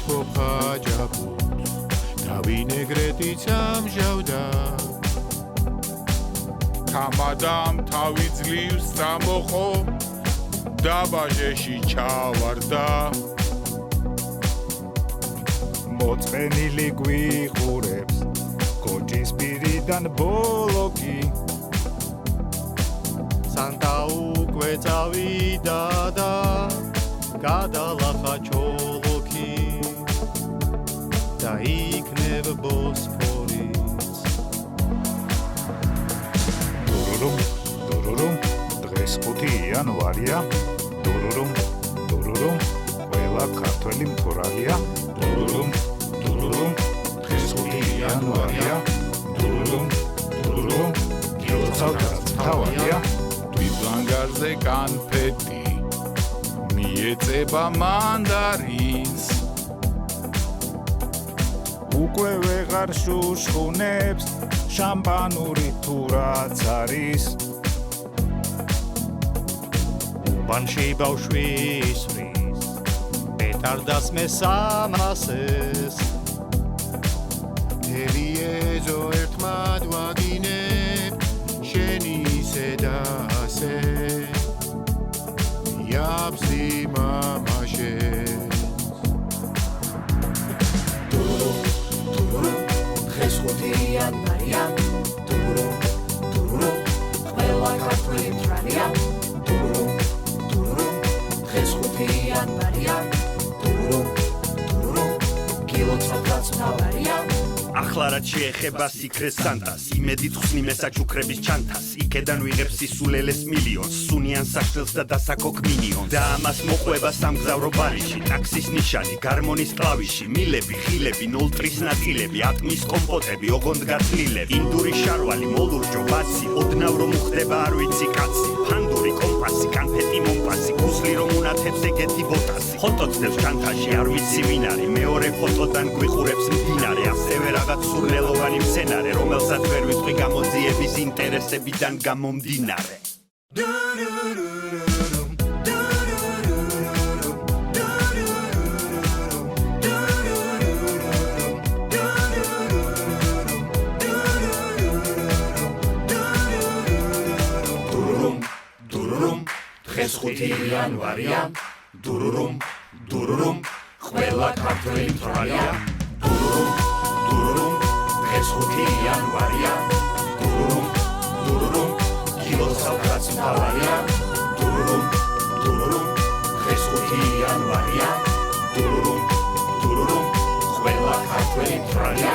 ხოხაჯაბუს თავინეგრეტიც ამჟავდა თამადამ თავი ძლივს წამოყო დაბაჟეში ჩავარდა მოწყენილი გვიყურებს კოჭის პირიდან ბოლოკი სანტა უკვე წავიდა და გადალახა ჩოლოქი და იქნებ ბოსფორიც დურურუმ დღეს 5 იანვარია დურურუმ ყველა ქართველი მთვრალია დურურუმ დღეს 5 იანვარია დურურუმ გილოცავდაც თავია თვითლანგარზე კანფეტი მიეწება მანდარინს უკვე ვეღარ შუშხუნებს შამპანური თუ რაც არის უბანში ბავშვი ისვრის პეტარდას მესამასეს ელიეზო ერთმად ვაგინებ შენი ისე და ასე იაბსი მამაშეს დღეს 5 იანვარია დურურუმ ყველა ქართველი მთვრალია დურურუმ დღეს 5 იანვარია დურურუმ გილოცავდაც თავია ახლა რაც შეეხება სიქრეს სანტას იმედით ხსნი მესაჩუქრების ჩანთას იქედან ვიღებს სისულელეს მილიონს სუნიან საშლელს და დასაკოკ მინიონს და ამას მოყვება სამგზავრო ბარიში ტაქსის ნიშანი გარმონის კლავიში მილები ხილები ნოლტრის ნაწილები ატმის კომპოტები ოღონდ გაცლილები ინდური შარვალი მოლურჯო ბასი ოდნავ რომ უხდება არ ვიცი კაცი ფანდური კომპასი კანფეტი მომპასი გუსლი რომ უნათებს ეგეთი ბოტასი ფოტოწნევს ჩანთაში არ ვიცი ვინ არის მეორე ფოტოდან გვიყურებს მდინარე ასევე რაღაც სურნელოვანი მცენარე რომელსაც ვერ ვიტყვი გამოძიების ინტერესებიდან გამომდინარე დურურუმ დღეს 5 იანვარია დურურუმ ყველა ქართველი მთვრალია დურურუმ დღეს 5 იანვარია დურურუმ გილოცავდაც თავია დურურუმ დღეს 5 იანვარია დურურუმ ყველა ქართველი მთვრალია